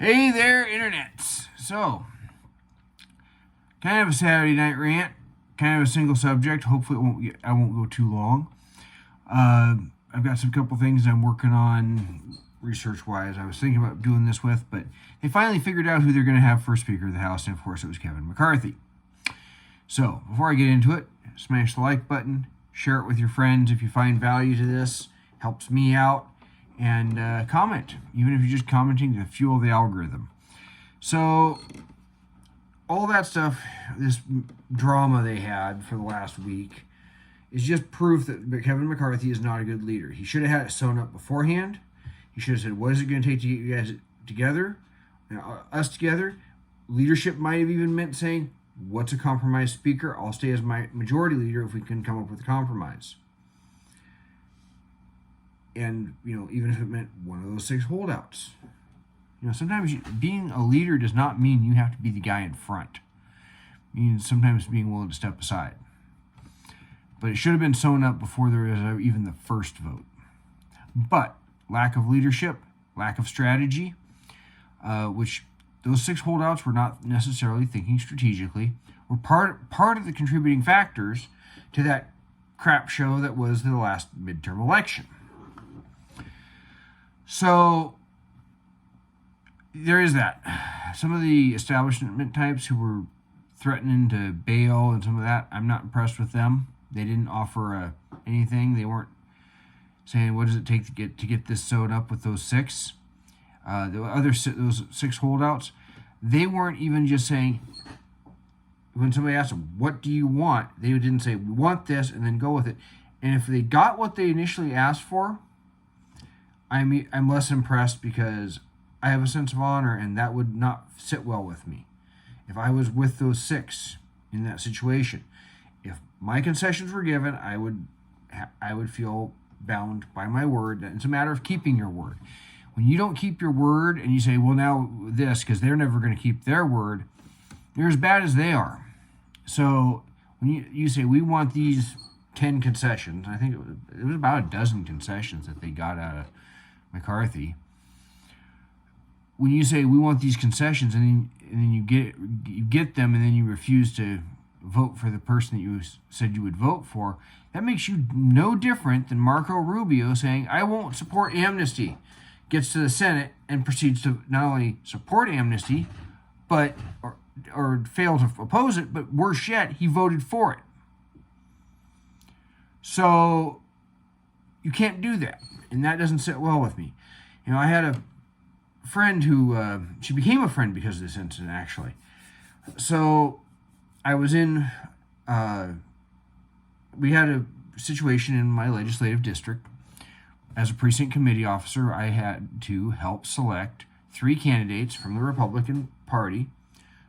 Hey there, internets. So, kind of a Saturday night rant, kind of a single subject. Hopefully, I won't go too long. I've got some couple things I'm working on research-wise. I was thinking about doing this with, but they finally figured out who they're going to have for Speaker of the House, and of course, it was Kevin McCarthy. So, before I get into it, smash the like button, share it with your friends if you find value to this. Helps me out. And comment, even if you're just commenting to fuel the algorithm. So, all that stuff, this drama they had for the last week, is just proof that Kevin McCarthy is not a good leader. He should have had it sewn up beforehand. He should have said, what is it going to take to get you guys together, us together? Leadership might have even meant saying, what's a compromise speaker? I'll stay as my majority leader if we can come up with a compromise. And, even if it meant one of those 6 holdouts. Sometimes being a leader does not mean you have to be the guy in front. It means sometimes being willing to step aside. But it should have been sewn up before there was even the first vote. But lack of leadership, lack of strategy, which those 6 holdouts were not necessarily thinking strategically, were part of the contributing factors to that crap show that was the last midterm election. So there is that. Some of the establishment types who were threatening to bail and some of that, I'm not impressed with them. They didn't offer anything. They weren't saying, what does it take to get this sewed up with those 6? Those 6 holdouts, they weren't even just saying, when somebody asked them, what do you want? They didn't say, we want this, and then go with it. And if they got what they initially asked for, I'm less impressed because I have a sense of honor, and that would not sit well with me. If I was with those 6 in that situation, if my concessions were given, I would feel bound by my word. It's a matter of keeping your word. When you don't keep your word and you say, well, now this, because they're never going to keep their word, they're as bad as they are. So when you say, we want these 10 concessions, I think it was about a dozen concessions that they got out of McCarthy. When you say we want these concessions and then you get them and then you refuse to vote for the person that you said you would vote for, that makes you no different than Marco Rubio saying, I won't support amnesty. Gets to the Senate and proceeds to not only support amnesty, but or fail to oppose it, but worse yet, he voted for it. So you can't do that. And that doesn't sit well with me. I had a friend who, she became a friend because of this incident, actually. So I was in, we had a situation in my legislative district. As a precinct committee officer, I had to help select 3 candidates from the Republican Party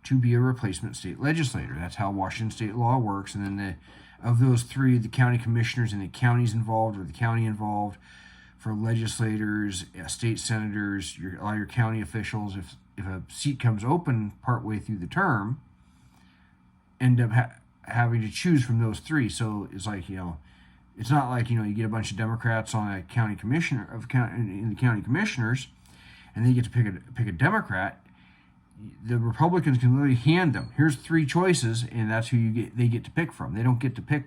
to be a replacement state legislator. That's how Washington state law works. And then of those 3, the county commissioners and the counties involved, or the county involved, for legislators, state senators, all your county officials, if a seat comes open partway through the term, end up having to choose from those 3. So it's like, it's not like, you get a bunch of Democrats on a county commissioner in the county commissioners, and they get to pick a Democrat. The Republicans can literally hand them, here's 3 choices, and that's who they get to pick from. They don't get to pick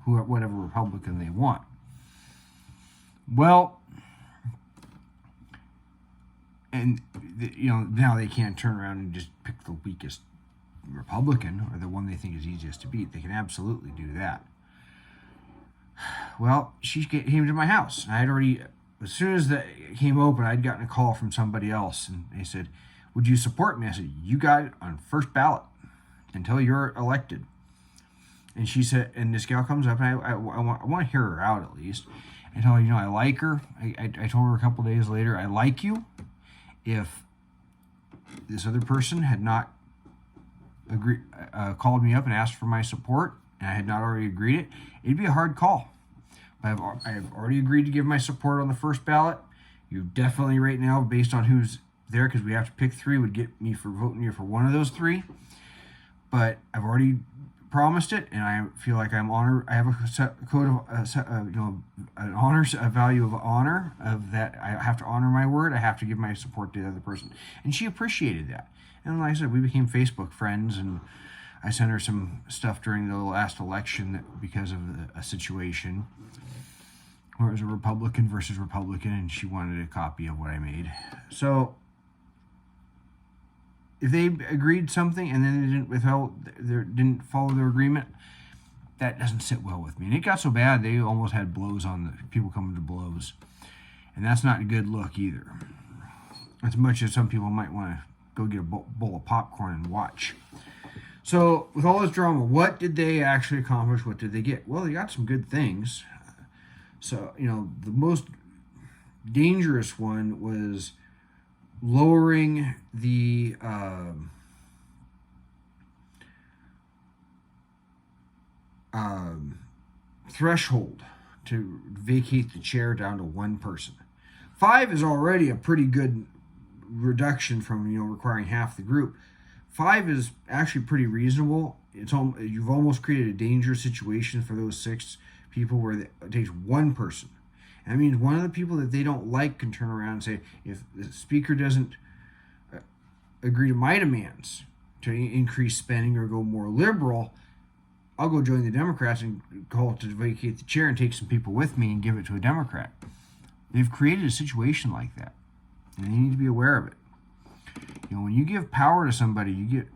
whatever Republican they want. Well, and now they can't turn around and just pick the weakest Republican or the one they think is easiest to beat. They can absolutely do that. Well, she came to my house. I had already, as soon as that came open, I'd gotten a call from somebody else, and they said, would you support me? I said, you got it on first ballot until you're elected. And she said, and this gal comes up, and I want to hear her out at least, and tell her, I like her. I told her a couple days later, I like you. If this other person had not called me up and asked for my support, and I had not already agreed it, it'd be a hard call. But I have already agreed to give my support on the first ballot. You definitely right now, based on who's there, because we have to pick 3, would get me for voting you for one of those 3. But I've already promised it, and I feel like I'm honor. I have a code of an honors, a value of honor of that. I have to honor my word. I have to give my support to the other person, and she appreciated that. And like I said, we became Facebook friends, and I sent her some stuff during the last election because of a situation where it was a Republican versus Republican, and she wanted a copy of what I made. So if they agreed something and then they didn't follow their agreement, that doesn't sit well with me. And it got so bad they almost had blows on the people coming to blows, and that's not a good look either. As much as some people might want to go get a bowl of popcorn and watch. So with all this drama, what did they actually accomplish? What did they get? Well, they got some good things. So the most dangerous one was lowering the threshold to vacate the chair down to one person. 5 is already a pretty good reduction from requiring half the group. 5 is actually pretty reasonable. You've almost created a dangerous situation for those 6 people where it takes one person. That means one of the people that they don't like can turn around and say, if the speaker doesn't agree to my demands to increase spending or go more liberal, I'll go join the Democrats and call to vacate the chair and take some people with me and give it to a Democrat. They've created a situation like that, and they need to be aware of it. When you give power to somebody, you give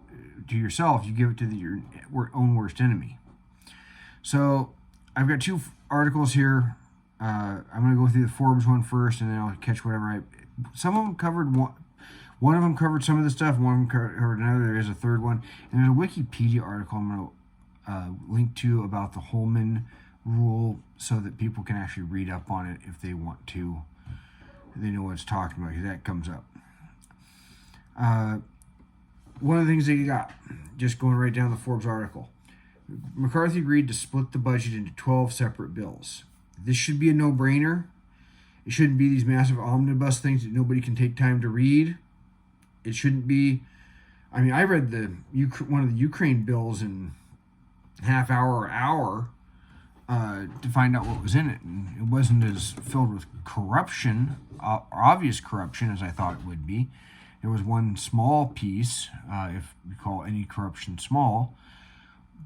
to yourself, you give it to your own worst enemy. So I've got 2 articles here. I'm going to go through the Forbes one first, and then I'll catch whatever some of them covered one of them covered some of the stuff, one of them covered another. There is a third one, and there's a Wikipedia article I'm going to link to about the Holman rule so that people can actually read up on it if they want to. They know what it's talking about, because that comes up. One of the things they got, just going right down the Forbes article, McCarthy agreed to split the budget into 12 separate bills. This should be a no-brainer. It shouldn't be these massive omnibus things that nobody can take time to read. It shouldn't be. I read one of the Ukraine bills in half hour or hour to find out what was in it, and it wasn't as filled with corruption, obvious corruption, as I thought it would be. There was one small piece, if we call any corruption small,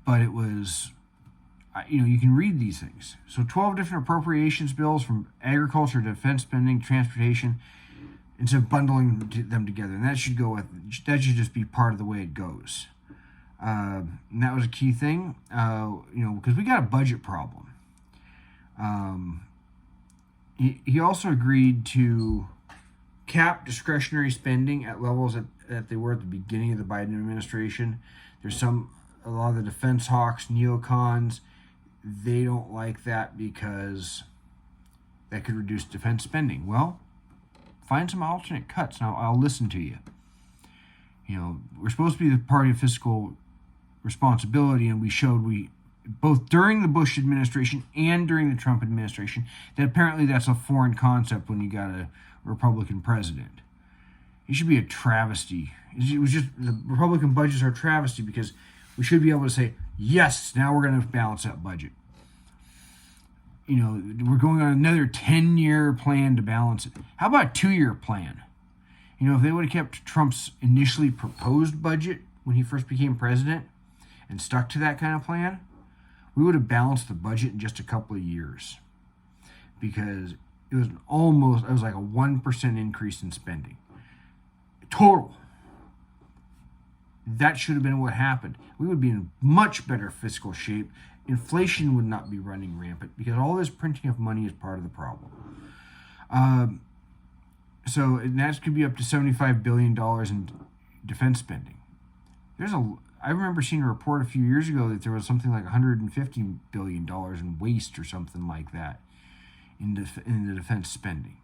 but it was, you can read these things. So 12 different appropriations bills, from agriculture, defense spending, transportation, instead of bundling them together. And that should just be part of the way it goes. And that was a key thing, because we got a budget problem. He also agreed to cap discretionary spending at levels that they were at the beginning of the Biden administration. There's a lot of the defense hawks, neocons, they don't like that because that could reduce defense spending. Well, find some alternate cuts. Now, I'll listen to you. We're supposed to be the party of fiscal responsibility, and we both during the Bush administration and during the Trump administration, that apparently that's a foreign concept when you got a Republican president. It should be a travesty. It was just, the Republican budgets are a travesty because we should be able to say, yes, now we're going to balance that budget. We're going on another 10-year plan to balance it. How about a 2-year plan? If they would have kept Trump's initially proposed budget when he first became president and stuck to that kind of plan, we would have balanced the budget in just a couple of years, because it was like a 1% increase in spending. Total. That should have been what happened. We would be in much better fiscal shape. Inflation would not be running rampant, because all this printing of money is part of the problem. So that could be up to $75 billion in defense spending. I remember seeing a report a few years ago that there was something like $150 billion in waste or something like that in the defense spending.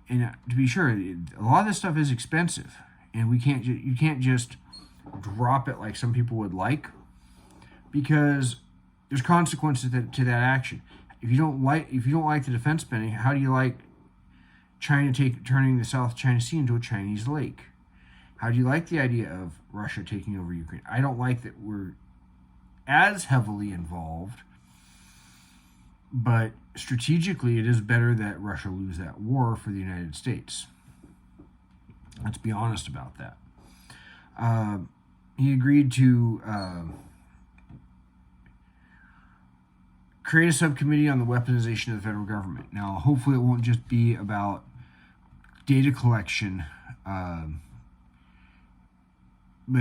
And to be sure, a lot of this stuff is expensive, and you can't just drop it like some people would like, because there's consequences to that action. If you don't like the defense spending, how do you like China turning the South China Sea into a Chinese lake? How do you like the idea of Russia taking over Ukraine? I don't like that we're as heavily involved, but strategically it is better that Russia lose that war for the United States. Let's be honest about that. He agreed to create a subcommittee on the weaponization of the federal government. Now, hopefully it won't just be about data collection, but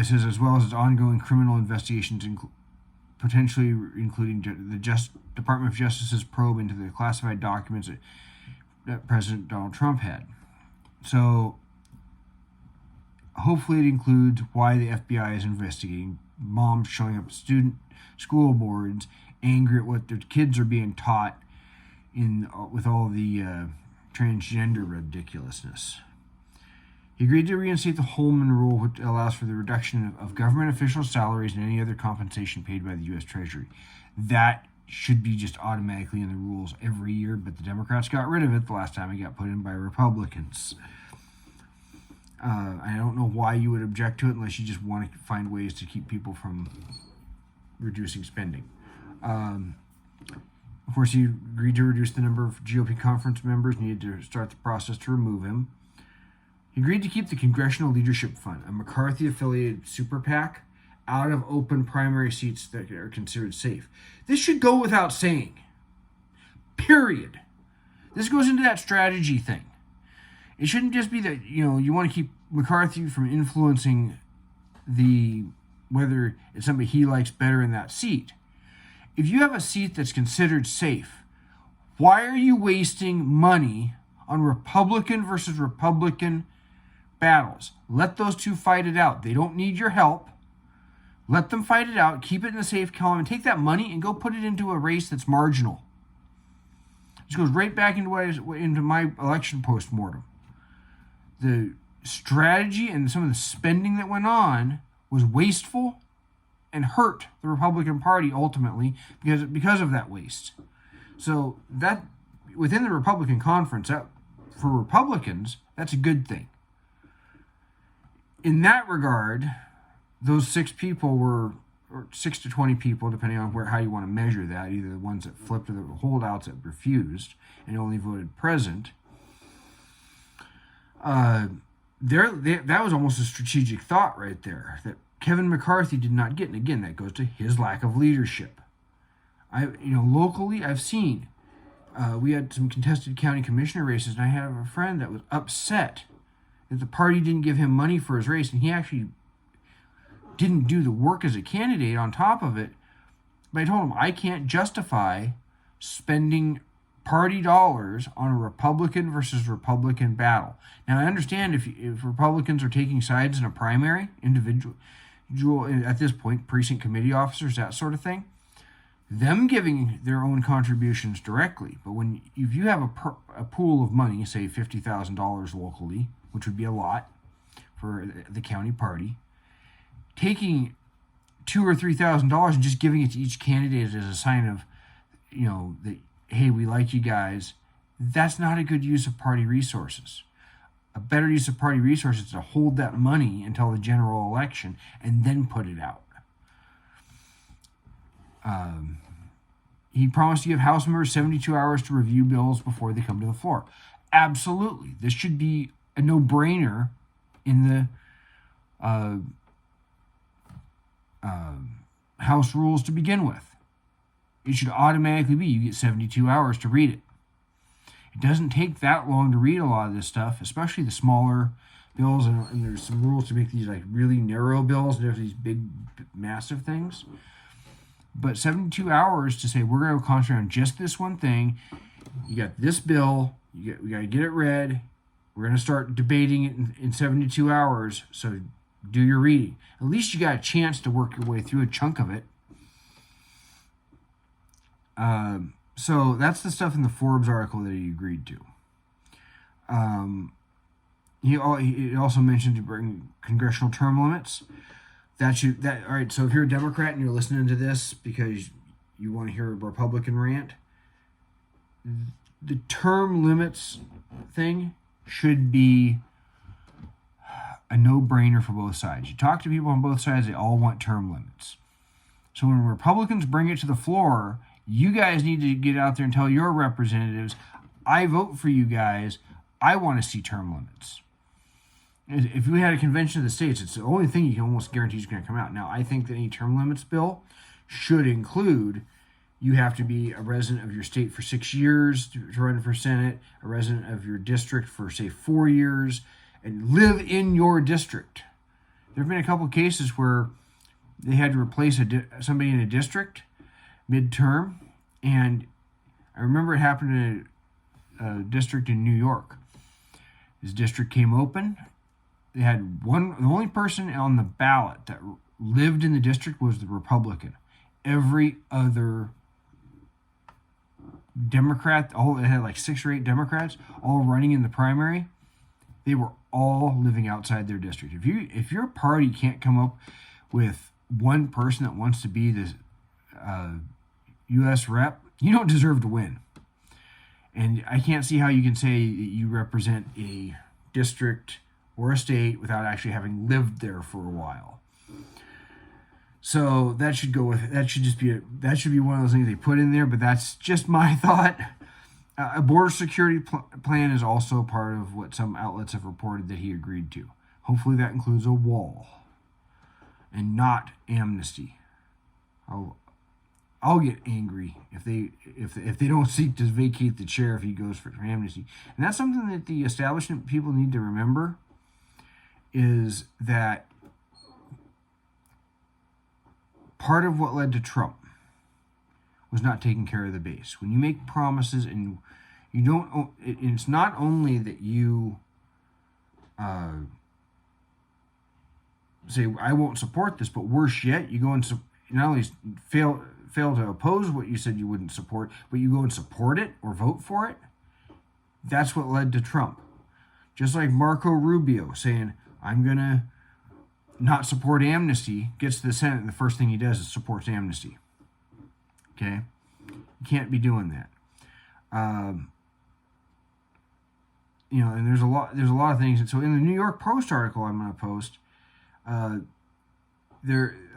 it says as well as its ongoing criminal investigations, potentially including the Department of Justice's probe into the classified documents that President Donald Trump had. So hopefully it includes why the FBI is investigating moms showing up at school boards, angry at what their kids are being taught with all the transgender ridiculousness. He agreed to reinstate the Holman Rule, which allows for the reduction of government official salaries and any other compensation paid by the U.S. Treasury. That should be just automatically in the rules every year, but the Democrats got rid of it the last time it got put in by Republicans. I don't know why you would object to it unless you just want to find ways to keep people from reducing spending. Of course, he agreed to reduce the number of GOP conference members needed to start the process to remove him. He agreed to keep the Congressional Leadership Fund, a McCarthy-affiliated super PAC, out of open primary seats that are considered safe. This should go without saying. Period. This goes into that strategy thing. It shouldn't just be that, you want to keep McCarthy from influencing whether it's somebody he likes better in that seat. If you have a seat that's considered safe, why are you wasting money on Republican versus Republican battles? Let those two fight it out. They don't need your help. Let them fight it out. Keep it in the safe column and take that money and go put it into a race that's marginal. This goes right back into my election postmortem. The strategy and some of the spending that went on was wasteful and hurt the Republican Party ultimately because of that waste. So that within the Republican conference, for Republicans, that's a good thing. In that regard, those 6 people were, or 6 to 20 people, depending on how you want to measure that, either the ones that flipped or the holdouts that refused and only voted present. That was almost a strategic thought right there that Kevin McCarthy did not get, and again, that goes to his lack of leadership. Locally, I've seen we had some contested county commissioner races, and I have a friend that was upset that the party didn't give him money for his race, and he actually didn't do the work as a candidate on top of it. But I told him I can't justify spending party dollars on a Republican versus Republican battle. Now, I understand if Republicans are taking sides in a primary, individual, at this point, precinct committee officers, that sort of thing, them giving their own contributions directly. But if you have a pool of money, say $50,000 locally, which would be a lot for the county party, taking $2,000 or $3,000 and just giving it to each candidate as a sign of, that, hey, we like you guys, that's not a good use of party resources. A better use of party resources is to hold that money until the general election and then put it out. He promised to give House members 72 hours to review bills before they come to the floor. Absolutely. This should be a no-brainer in the House rules to begin with. It should automatically be you get 72 hours to read it. It doesn't take that long to read a lot of this stuff, especially the smaller bills, and there's some rules to make these like really narrow bills and there's these big, massive things. But 72 hours to say we're going to concentrate on just this one thing. You got this bill. We got to get it read. We're going to start debating it in 72 hours. So do your reading. At least you got a chance to work your way through a chunk of it. So that's the stuff in the Forbes article that he agreed to. He also mentioned to bring congressional term limits. All right. So if you're a Democrat and you're listening to this because you want to hear a Republican rant, the term limits thing should be a no-brainer for both sides. You talk to people on both sides; they all want term limits. So when Republicans bring it to the floor, you guys need to get out there and tell your representatives, I vote for you guys. I want to see term limits. If we had a convention of the states, it's the only thing you can almost guarantee is going to come out. Now, I think that any term limits bill should include you have to be a resident of your state for 6 years to run for Senate, a resident of your district for, say, 4 years, and live in your district. There have been a couple of cases where they had to replace somebody in a district midterm, and I remember it happened in a district in New York. This district came open. They had the only person on the ballot that lived in the district was the Republican. Every other Democrat, they had like 6 or 8 Democrats all running in the primary. They were all living outside their district. If your party can't come up with one person that wants to be the U.S. rep, you don't deserve to win. And I can't see how you can say that you represent a district or a state without actually having lived there for a while. So that should be one of those things they put in there, but that's just my thought. A border security plan is also part of what some outlets have reported that he agreed to. Hopefully that includes a wall and not amnesty. I'll get angry if they don't seek to vacate the chair if he goes for amnesty. And that's something that the establishment people need to remember, is that part of what led to Trump was not taking care of the base. When you make promises and you don't, it's not only that you say, I won't support this, but worse yet, you go and not only fail to oppose what you said you wouldn't support, but you go and support it or vote for it. That's what led to Trump. Just like Marco Rubio saying, I'm going to not support amnesty, gets to the Senate, and the first thing he does is supports amnesty. Okay? You can't be doing that. And there's a lot of things. And so in the New York Post article I'm going to post, a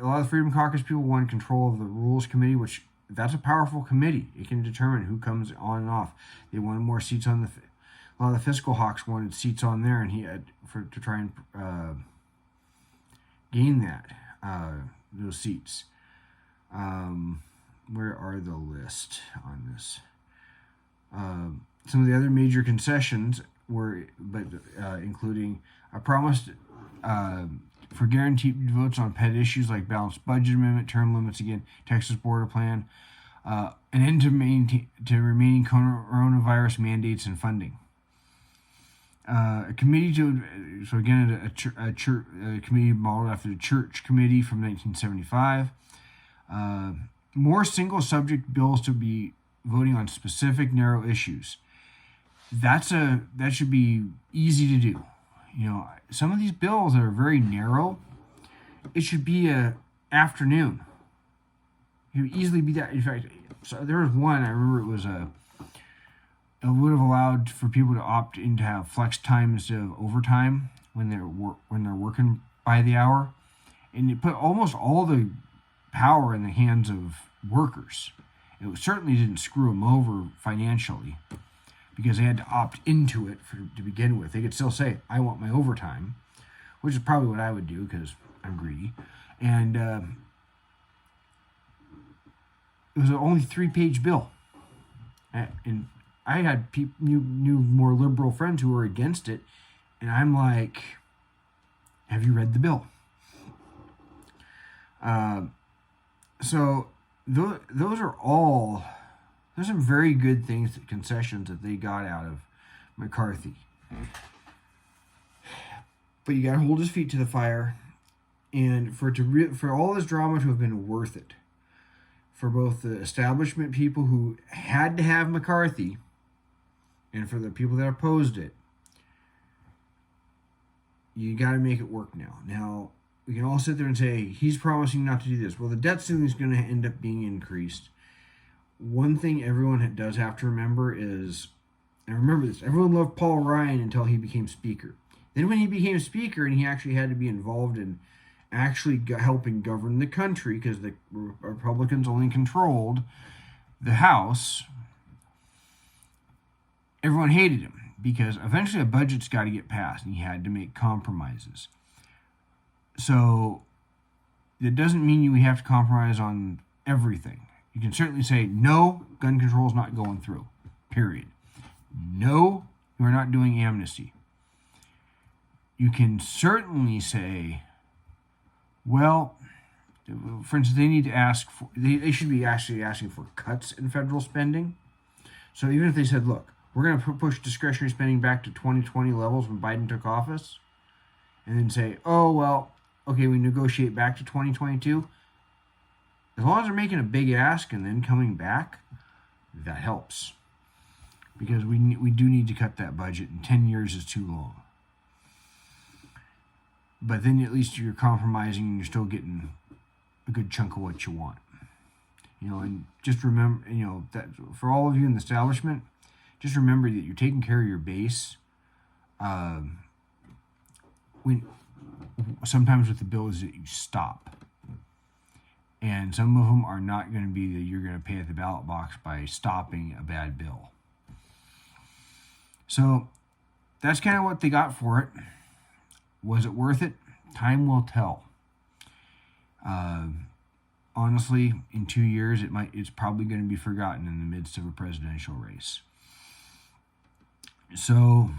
lot of the Freedom Caucus people want control of the Rules Committee, which that's a powerful committee. It can determine who comes on and off. They wanted more seats on a lot of the fiscal hawks wanted seats on there, and he had to try and gain those seats. Where are the list on this? Some of the other major concessions were, including a promise for guaranteed votes on pet issues like balanced budget amendment, term limits again, Texas border plan, an end to remaining coronavirus mandates and funding. A committee a committee modeled after the Church Committee from 1975. More single subject bills to be voting on specific narrow issues. That should be easy to do. Some of these bills that are very narrow, it should be a afternoon. It would easily be that. In fact, so there was one, I remember it would have allowed for people to opt in to have flex time instead of overtime when they're working by the hour, and it put almost all the power in the hands of workers. It certainly didn't screw them over financially because they had to opt into it to begin with. They could still say, I want my overtime, which is probably what I would do because I'm greedy. And it was an only 3-page bill. And I had new more liberal friends who were against it, and I'm like, have you read the bill? So those are some very good things, concessions that they got out of McCarthy. But you got to hold his feet to the fire, and for all this drama to have been worth it, for both the establishment people who had to have McCarthy, and for the people that opposed it, you got to make it work now. Now, we can all sit there and say, he's promising not to do this. Well, the debt ceiling is going to end up being increased. One thing everyone does have to remember is, and remember this, everyone loved Paul Ryan until he became Speaker. Then when he became Speaker and he actually had to be involved in actually helping govern the country, because the Republicans only controlled the House, everyone hated him because eventually a budget's got to get passed and he had to make compromises. So that doesn't mean you have to compromise on everything. You can certainly say, no, gun control is not going through, period. No, you are not doing amnesty. You can certainly say, well, for instance, they need to ask for, they should be actually asking for cuts in federal spending. So even if they said, look, we're going to push discretionary spending back to 2020 levels when Biden took office, and then say, oh, well, okay, we negotiate back to 2022. As long as they're making a big ask and then coming back, that helps. Because we do need to cut that budget, and 10 years is too long. But then at least you're compromising and you're still getting a good chunk of what you want. And just remember, that for all of you in the establishment, just remember that you're taking care of your base. Sometimes with the bills that you stop. And some of them are not going to be that you're going to pay at the ballot box by stopping a bad bill. So that's kind of what they got for it. Was it worth it? Time will tell. Honestly, in 2 years, it's probably going to be forgotten in the midst of a presidential race. So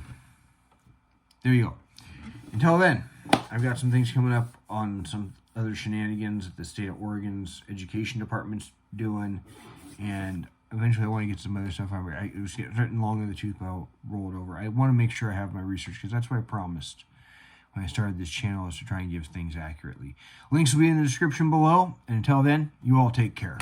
there you go. Until then, I've got some things coming up on some other shenanigans that the state of Oregon's education department's doing, and eventually I want to get some other stuff over. It was getting long in the tooth, but I'll roll it over. I want to make sure I have my research, because that's what I promised when I started this channel, is to try and give things accurately. Links will be in the description below, and until then, you all take care.